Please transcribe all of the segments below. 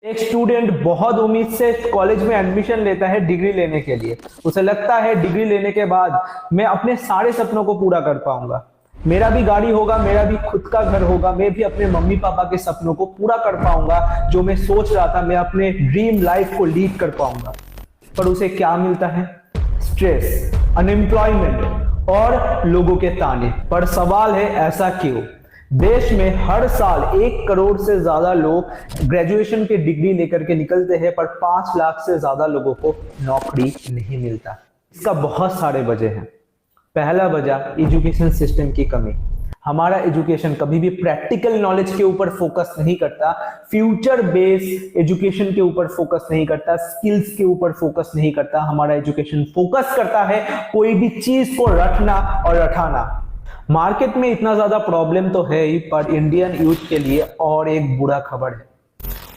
एक स्टूडेंट बहुत उम्मीद से कॉलेज में एडमिशन लेता है डिग्री लेने के लिए। उसे लगता है डिग्री लेने के बाद मैं अपने सारे सपनों को पूरा कर पाऊंगा, मेरा भी गाड़ी होगा, मेरा भी खुद का घर होगा, मैं भी अपने मम्मी पापा के सपनों को पूरा कर पाऊंगा, जो मैं सोच रहा था मैं अपने ड्रीम लाइफ को लीड कर पाऊंगा। पर उसे क्या मिलता है? स्ट्रेस, अनएम्प्लॉयमेंट और लोगों के ताने। पर सवाल है, ऐसा क्यों? देश में हर साल 1 करोड़ से ज्यादा लोग ग्रेजुएशन की डिग्री लेकर के निकलते हैं, पर 5 लाख से ज्यादा लोगों को नौकरी नहीं मिलता। इसका बहुत सारे वजह हैं। पहला वजह एजुकेशन सिस्टम की कमी। हमारा एजुकेशन कभी भी प्रैक्टिकल नॉलेज के ऊपर फोकस नहीं करता, फ्यूचर बेस्ड एजुकेशन के ऊपर फोकस नहीं करता, स्किल्स के ऊपर फोकस नहीं करता। हमारा एजुकेशन फोकस करता है कोई भी चीज को रटना और रटाना। मार्केट में इतना ज्यादा प्रॉब्लम तो है ही, पर इंडियन यूथ के लिए और एक बुरा खबर है।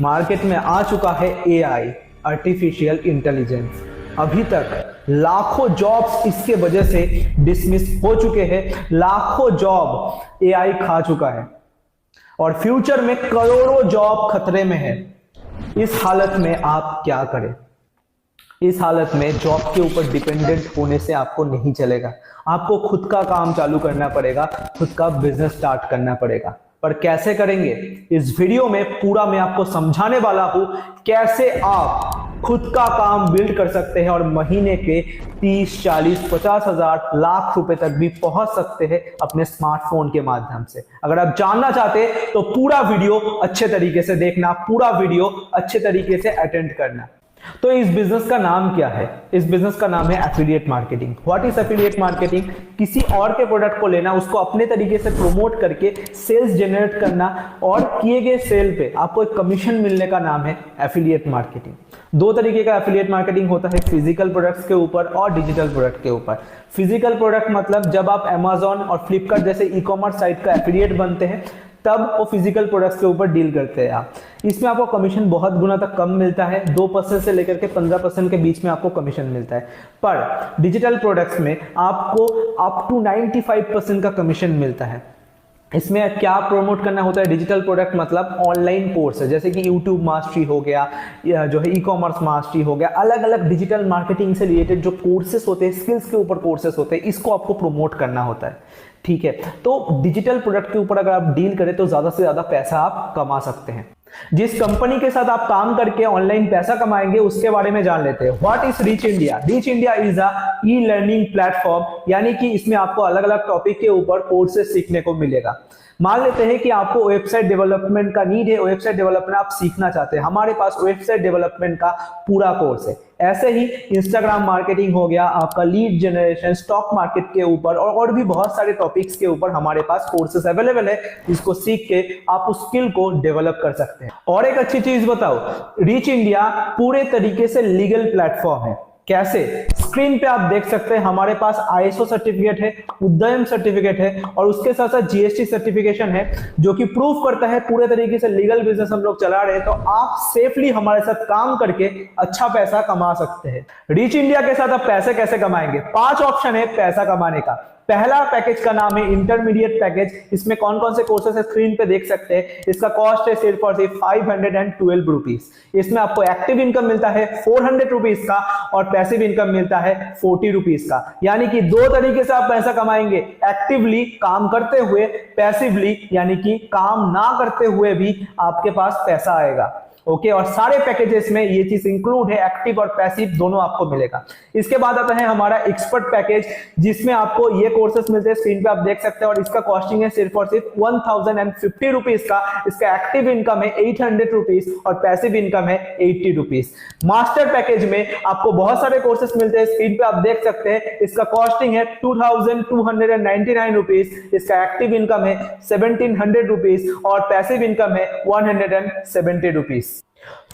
मार्केट में आ चुका है एआई, आर्टिफिशियल इंटेलिजेंस। अभी तक लाखों जॉब्स इसके वजह से डिसमिस हो चुके हैं, लाखों जॉब एआई खा चुका है और फ्यूचर में करोड़ों जॉब खतरे में है। इस हालत में आप क्या करें? इस हालत में जॉब के ऊपर डिपेंडेंट होने से आपको नहीं चलेगा। आपको खुद का काम चालू करना पड़ेगा, खुद का बिजनेस स्टार्ट करना पड़ेगा। पर कैसे करेंगे? इस वीडियो में पूरा मैं आपको समझाने वाला हूं कैसे आप खुद का काम बिल्ड कर सकते हैं और महीने के 30, 40, 50 हजार, लाख रुपए तक भी पहुंच सकते हैं अपने स्मार्टफोन के माध्यम से। अगर आप जानना चाहते हैं तो पूरा वीडियो अच्छे तरीके से देखना, पूरा वीडियो अच्छे तरीके से अटेंड करना। तो इस बिजनेस का नाम क्या है? इस बिजनेस का नाम है affiliate marketing. What is affiliate marketing? किसी और के प्रोडक्ट को लेना, उसको अपने तरीके से प्रमोट करके सेल्स जनरेट करना और किए गए सेल पे आपको एक कमीशन मिलने का नाम है एफिलिएट मार्केटिंग। 2 तरीके का एफिलिएट मार्केटिंग होता है, फिजिकल प्रोडक्ट्स के ऊपर और डिजिटल प्रोडक्ट के ऊपर। फिजिकल प्रोडक्ट मतलब जब आप अमेजॉन और फ्लिपकार्ट जैसे ई कॉमर्स साइट का एफिलिएट बनते हैं, तब वो फिजिकल प्रोडक्ट्स के ऊपर डील करते हैं आप। इसमें आपको कमीशन बहुत गुना तक कम मिलता है, 2% से लेकर के 15% के बीच में आपको कमीशन मिलता है। पर डिजिटल प्रोडक्ट्स में आपको अप टू 95% का कमीशन मिलता है। इसमें क्या प्रमोट करना होता है? डिजिटल प्रोडक्ट मतलब ऑनलाइन कोर्स है, जैसे कि यूट्यूब मास्टरी हो गया, या जो है ई कॉमर्स मास्टरी हो गया, अलग अलग डिजिटल मार्केटिंग से रिलेटेड जो कोर्सेस होते हैं, स्किल्स के ऊपर कोर्सेस होते हैं, इसको आपको प्रमोट करना होता है। ठीक है, तो डिजिटल प्रोडक्ट के ऊपर अगर आप डील करें तो ज्यादा से ज्यादा पैसा आप कमा सकते हैं। जिस कंपनी के साथ आप काम करके ऑनलाइन पैसा कमाएंगे उसके बारे में जान लेते हैं। What is reach India? Reach India is a e learning platform, यानी कि इसमें आपको अलग अलग टॉपिक के ऊपर कोर्सेस सीखने को मिलेगा। मान लेते हैं कि आपको वेबसाइट डेवलपमेंट का नीड है, वेबसाइट डेवलपमेंट आप सीखना चाहते हैं, हमारे पास वेबसाइट डेवलपमेंट का पूरा कोर्स है। ऐसे ही इंस्टाग्राम मार्केटिंग हो गया, आपका लीड जनरेशन, स्टॉक मार्केट के ऊपर और भी बहुत सारे टॉपिक्स के ऊपर हमारे पास कोर्सेस अवेलेबल है, जिसको सीख के आप उस स्किल को डेवलप कर सकते हैं। और एक अच्छी चीज बताओ, रीच इंडिया पूरे तरीके से लीगल प्लेटफॉर्म है। कैसे? स्क्रीन पे आप देख सकते हैं हमारे पास आईएसओ सर्टिफिकेट है, उद्यम सर्टिफिकेट है और उसके साथ साथ जीएसटी सर्टिफिकेशन है, जो कि प्रूफ करता है पूरे तरीके से लीगल बिजनेस हम लोग चला रहे हैं। तो आप सेफली हमारे साथ काम करके अच्छा पैसा कमा सकते हैं। रीच इंडिया के साथ आप पैसे कैसे कमाएंगे? 5 ऑप्शन है पैसा कमाने का। पहला पैकेज का नाम है इंटरमीडिएट पैकेज। इसमें कौन कौन से कोर्सेस है स्क्रीन पे देख सकते हैं। इसका कॉस्ट है सिर्फ और सिर्फ 512 रुपीज। इसमें आपको एक्टिव इनकम मिलता है 400 रुपीज का और पैसिव इनकम मिलता है 40 रुपीज का। यानी कि 2 तरीके से आप पैसा कमाएंगे, एक्टिवली काम करते हुए, पैसिवली यानी कि काम ना करते हुए भी आपके पास पैसा आएगा। ओके, और सारे पैकेजेस में ये चीज इंक्लूड है, एक्टिव और पैसिव दोनों आपको मिलेगा। इसके बाद आता है हमारा एक्सपर्ट पैकेज, जिसमें आपको ये कोर्सेस मिलते हैं, स्क्रीन पे आप देख सकते हैं, और इसका कॉस्टिंग है सिर्फ और सिर्फ 1050 रुपीज का। इसका एक्टिव इनकम है 800 रुपीज और पैसिव इनकम है 80 रुपीज। मास्टर पैकेज में आपको बहुत सारे कोर्सेस मिलते हैं, स्क्रीन पे आप देख सकते हैं। इसका कॉस्टिंग है 2299 रुपीज। इसका एक्टिव इनकम है 1700 रुपीज और पैसिव इनकम है 170 रुपीज।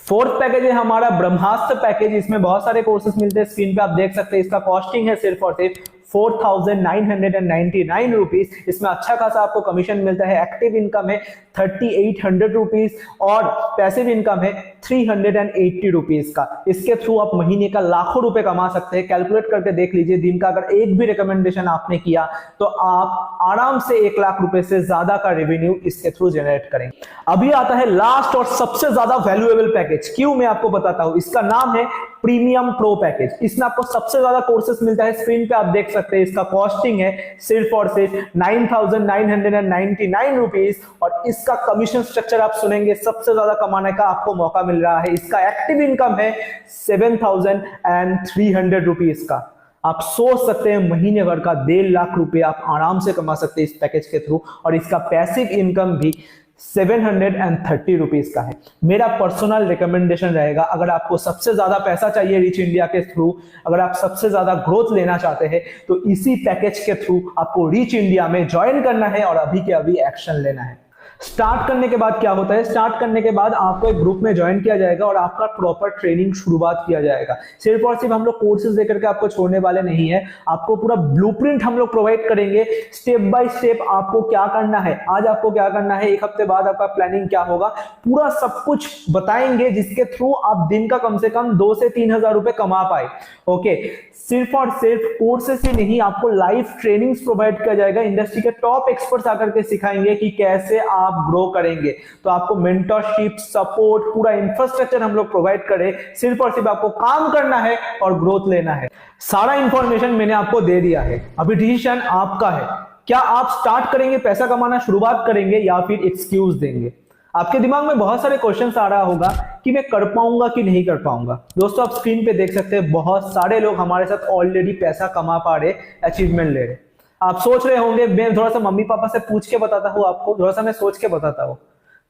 4th पैकेज है हमारा ब्रह्मास्त्र पैकेज। इसमें बहुत सारे कोर्सेस मिलते हैं, स्क्रीन पे आप देख सकते हैं। इसका कॉस्टिंग है सिर्फ और सिर्फ 4999 रुपीज। इसमें अच्छा खासा आपको कमीशन मिलता है। एक्टिव इनकम है 3800 रुपीज और पैसिव इनकम है 380 रुपीज का। इसके थ्रू आप महीने का लाखों रुपए कमा सकते हैं। कैलकुलेट करके देख लीजिए, दिन का अगर एक भी रिकमेंडेशन आपने किया तो आप आराम से 1 लाख रुपए से ज्यादा का रेवेन्यू इसके थ्रू जनरेट करेंगे। अभी आता है लास्ट और सबसे ज्यादा वैल्यूएबल पैकेज। क्यों, मैं आपको बताता हूं। इसका नाम है प्रीमियम प्रो पैकेज। इसमें आपको सबसे ज्यादा कोर्सेस मिलता है। स्क्रीन पे आप देख सकते हैं, इसका कॉस्टिंग है सिर्फ और सिर्फ 9,999 रुपीज, और इसका कमीशन स्ट्रक्चर आप सुनेंगे, सबसे ज्यादा कमाने का आपको मौका मिल रहा है। इसका एक्टिव इनकम है 7,300 रुपीज का। आप सोच सकते हैं महीने भर का 1.5 लाख रुपए आप आराम से कमा सकते हैं इस पैकेज के थ्रू, और इसका पैसिव इनकम भी 730 रुपीज का है। मेरा पर्सनल रिकमेंडेशन रहेगा, अगर आपको सबसे ज्यादा पैसा चाहिए रीच इंडिया के थ्रू, अगर आप सबसे ज्यादा ग्रोथ लेना चाहते हैं, तो इसी पैकेज के थ्रू आपको रीच इंडिया में ज्वाइन करना है और अभी के अभी एक्शन लेना है। स्टार्ट करने के बाद क्या होता है, स्टार्ट करने के बाद आपको एक ग्रुप में ज्वाइन किया जाएगा और आपका प्रॉपर ट्रेनिंग शुरुआत किया जाएगा। सिर्फ और सिर्फ हम लोग कोर्सेज देकर के आपको छोड़ने वाले नहीं है, आपको पूरा ब्लूप्रिंट हम लोग प्रोवाइड करेंगे। स्टेप बाय स्टेप आपको क्या करना है, आज आपको क्या करना है, 1 हफ्ते बाद आपका प्लानिंग क्या होगा, पूरा सब कुछ बताएंगे, जिसके थ्रू आप दिन का कम से कम 2 से 3 हजार रुपए कमा पाए। ओके, सिर्फ और सिर्फ कोर्सेस ही नहीं, आपको लाइव ट्रेनिंग्स प्रोवाइड किया जाएगा। इंडस्ट्री के टॉप एक्सपर्ट्स आकर के सिखाएंगे कि कैसे आप ग्रो करेंगे। तो आपको मेंटरशिप, सपोर्ट, पूरा इंफ्रास्ट्रक्चर हम लोग प्रोवाइड करें। सिर्फ और सिर्फ आपको काम करना है और ग्रोथ लेना है। सारा इंफॉर्मेशन मैंने आपको दे दिया है, अभी डिसीजन आपका है। क्या आप स्टार्ट करेंगे, पैसा कमाना शुरुआत करेंगे, या फिर एक्सक्यूज देंगे? आपके दिमाग में बहुत सारे क्वेश्चंस आ रहा होगा कि मैं कर पाऊंगा कि नहीं कर पाऊंगा। दोस्तों, आप स्क्रीन पे देख सकते हैं, बहुत सारे लोग हमारे साथ ऑलरेडी पैसा कमा पा रहे, अचीवमेंट ले रहे। आप सोच रहे होंगे मैं थोड़ा सा मम्मी पापा से पूछ के बताता हूँ आपको, थोड़ा सा मैं सोच के बताता हूँ।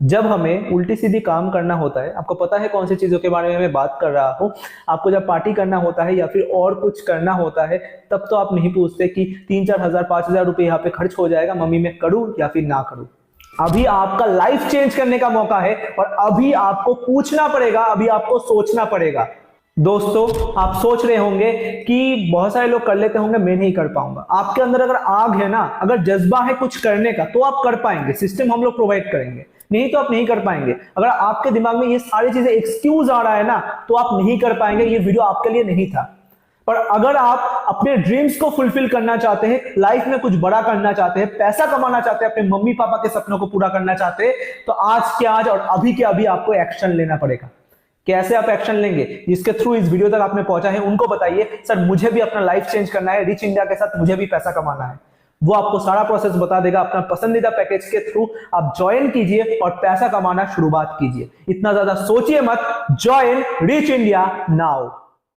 जब हमें उल्टी सीधी काम करना होता है, आपको पता है कौन सी चीजों के बारे में मैं बात कर रहा हूँ, आपको जब पार्टी करना होता है या फिर और कुछ करना होता है, तब तो आप नहीं पूछते कि 3-4 हजार 5 हजार रुपए यहाँ पे खर्च हो जाएगा, मम्मी मैं करूँ या फिर ना करूँ। अभी आपका लाइफ चेंज करने का मौका है और अभी आपको पूछना पड़ेगा, अभी आपको सोचना पड़ेगा। दोस्तों, आप सोच रहे होंगे कि बहुत सारे लोग कर लेते होंगे, मैं नहीं कर पाऊंगा। आपके अंदर अगर आग है ना, अगर जज्बा है कुछ करने का, तो आप कर पाएंगे। सिस्टम हम लोग प्रोवाइड करेंगे, नहीं तो आप नहीं कर पाएंगे। अगर आपके दिमाग में ये सारी चीजें एक्सक्यूज आ रहा है ना, तो आप नहीं कर पाएंगे। ये वीडियो आपके लिए नहीं था। पर अगर आप अपने ड्रीम्स को फुलफिल करना चाहते हैं, लाइफ में कुछ बड़ा करना चाहते हैं, पैसा कमाना चाहते हैं, अपने मम्मी पापा के सपनों को पूरा करना चाहते हैं, तो आज के आज और अभी के अभी आपको एक्शन लेना पड़ेगा। कैसे आप एक्शन लेंगे, जिसके थ्रू इस वीडियो तक आपने पहुंचा है, उनको बताइए सर मुझे भी अपना लाइफ चेंज करना है, रिच इंडिया के साथ मुझे भी पैसा कमाना है। वो आपको सारा प्रोसेस बता देगा। अपना पसंदीदा पैकेज के थ्रू आप ज्वाइन कीजिए और पैसा कमाना शुरुआत कीजिए। इतना ज्यादा सोचिए मत, ज्वाइन रिच इंडिया नाउ।